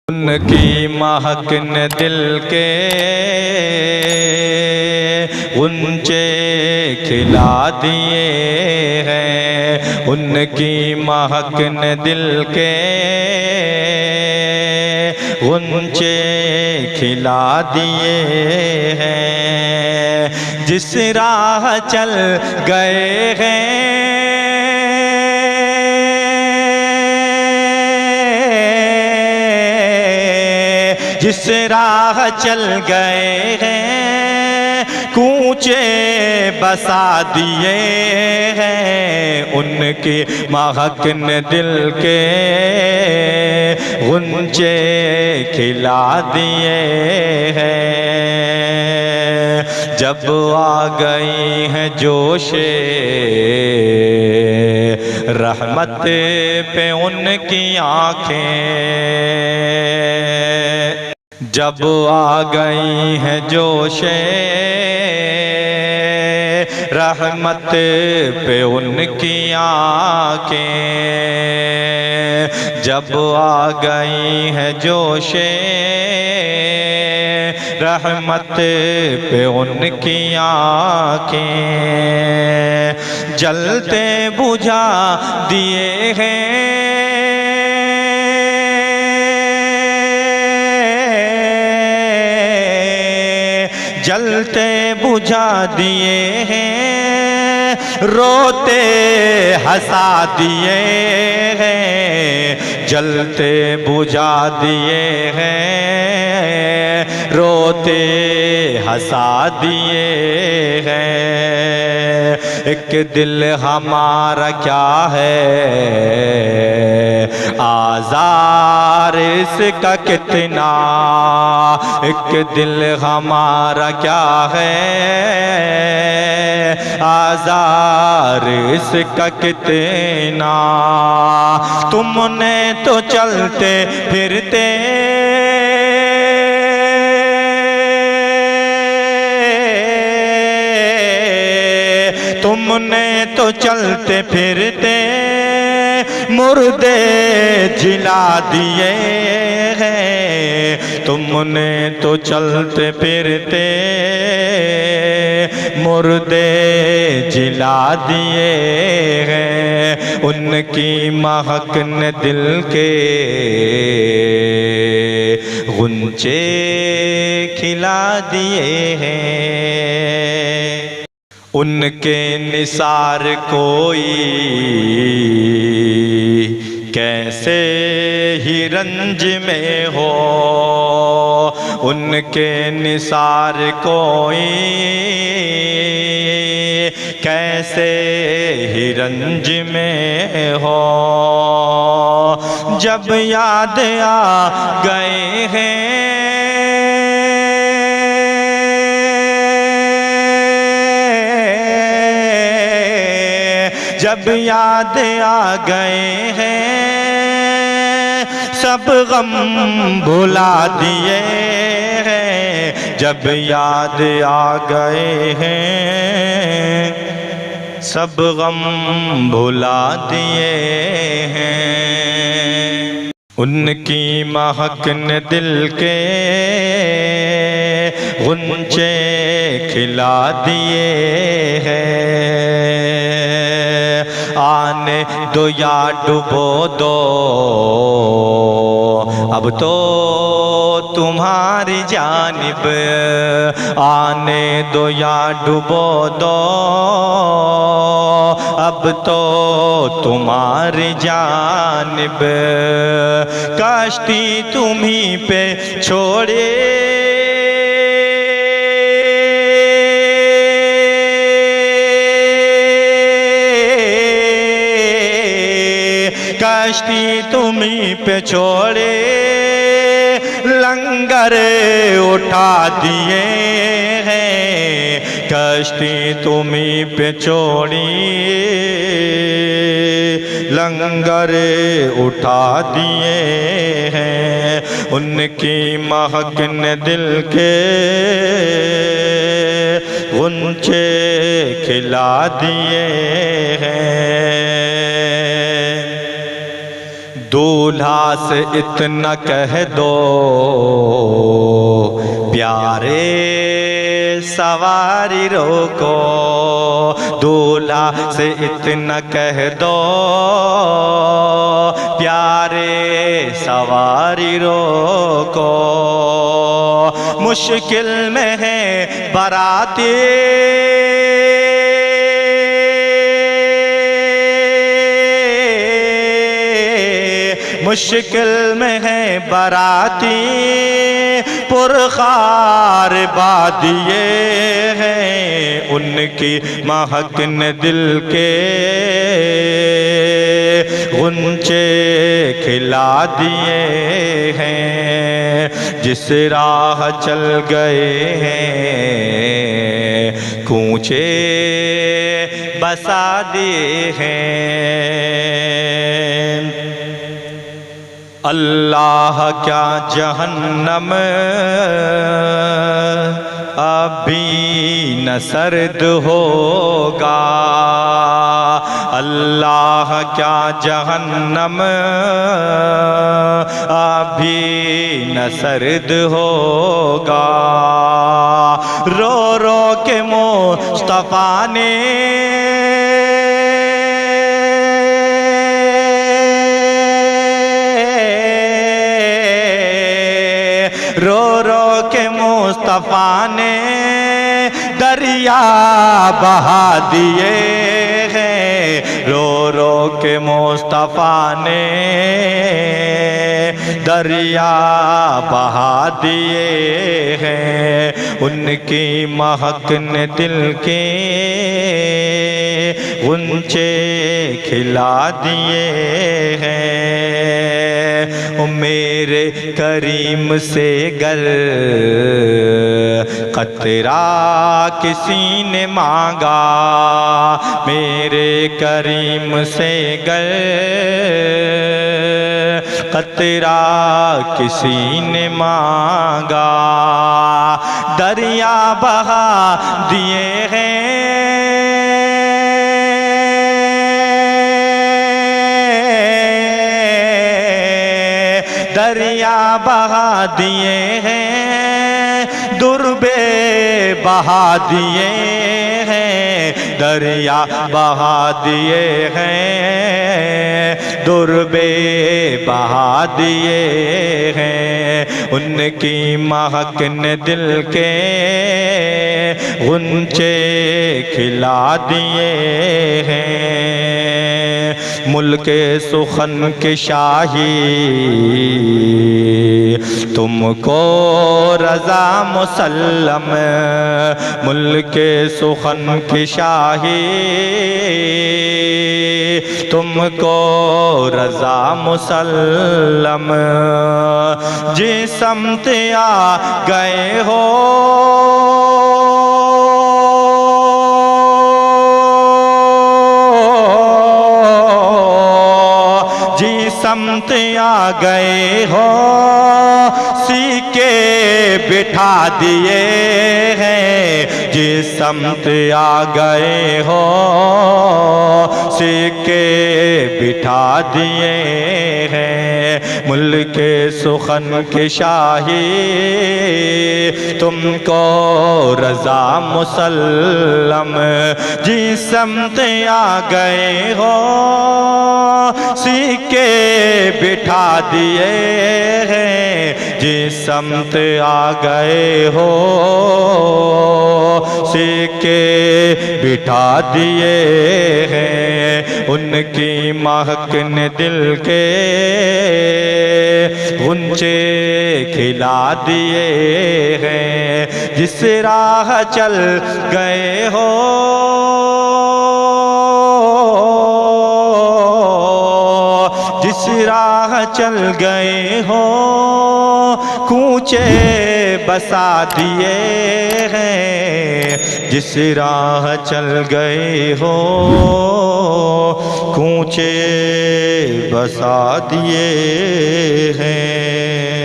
ان کی مہک نے دل کے غنچے کھلا دیے ہیں، ان کی مہک نے دل کے غنچے کھلا دیے ہیں، جس راہ چل گئے ہیں جس راہ چل گئے ہیں کوچے بسا دیے ہیں، ان کی مہک نے دل کے غنچے کھلا دیے ہیں، جب آ گئی ہیں جوش رحمت پہ ان کی آنکھیں، جب آ گئی ہیں جوش رحمت پہ ان کی آنکھیں، جب آ گئی ہیں جوش رحمت پہ ان کی آنکھیں، جلتے بجھا دیے ہیں جلتے بجھا دیے ہیں، روتے ہنسا دیے ہیں، جلتے بجھا دیے ہیں، روتے ہنسا دیے ہیں، ایک دل ہمارا کیا ہے آزار اس کا کتنا، ایک دل ہمارا کیا ہے آزار اس کا کتنا، تم نے تو چلتے پھرتے تم نے تو چلتے پھرتے مردے جلا دیے ہیں، تم نے تو چلتے پھرتے مردے جلا دیے ہیں، ان کی مہک نے دل کے غنچے کھلا دیے ہیں، ان کے نثار کوئی کیسے ہی رنج میں ہو، ان کے نثار کوئی کیسے ہی رنج میں ہو، جب یاد آ گئے ہیں جب یاد آ گئے ہیں سب غم بھلا دیے ہیں، جب یاد آ گئے ہیں سب غم بھلا دیے ہیں، ان کی مہک نے دل کے غنچے کھلا دیے ہیں، آنے دو یا ڈبو دو اب تو تمہاری جانب، آنے دو یا ڈبو دو اب تو تمہاری جانب، کشتی تمہیں پہ چھوڑے کشتی تمہیں پہ چھوڑے لنگر اٹھا دیے ہیں، کشتی تمہیں پہ چھوڑی لنگر اٹھا دیے ہیں، ان کی مہک نے دل کے غنچے کھلا دیے ہیں، دولہا سے اتنا کہہ دو پیارے سواری روکو، دولہا سے اتنا کہہ دو پیارے سواری روکو، مشکل میں ہے باراتی مشکل میں ہے باراتی، پرخار بادیے ہیں، ان کی مہک نے دل کے غنچے کھلا دیے ہیں، جس راہ چل گئے ہیں کوچے بسا دیے ہیں۔ اللہ کیا جہنم ابھی نہ سرد ہوگا، اللہ کیا جہنم ابھی نہ سرد ہوگا، رو رو کے مصطفیٰ نے رو رو کے مصطفیٰ نے دریا بہا دیے ہیں، رو رو کے مصطفیٰ نے دریا بہا دیے ہیں، ان کی مہک نے دل کے غنچے کھلا دیے ہیں، میرے کریم سے گر قطرہ کسی نے مانگا، میرے کریم سے گر قطرہ کسی نے مانگا، دریا بہا دیے ہیں، دریا بہا دیے ہیں، دربے بہا دیے ہیں، دریا بہا دیے ہیں، دربے بہا دیے ہیں، ان کی مہک نے دل کے غنچے کھلا دیے ہیں، ملک سخن کی شاہی تم کو رضا مسلم، ملک سخن کی شاہی تم کو رضا مسلم، جس سمت آ گئے ہو سمت آ گئے ہو، سیکے بٹھا دیے ہیں، جس سمت آ گئے ہو سیکے بٹھا دیے ہیں، ملک سخن کی شاہی تم کو رضا مسلم، جس سمت آ گئے ہو سیکے بٹھا دیے ہیں، جس سمت آ گئے ہو سیکے بٹھا دیے ہیں، ان کی مہک نے دل کے غنچے کھلا دیے ہیں، جس راہ چل گئے ہو جس راہ چل گئے ہو کوچے بسا دیے ہیں، جس راہ چل گئے ہو کوچے بسا دیے ہیں۔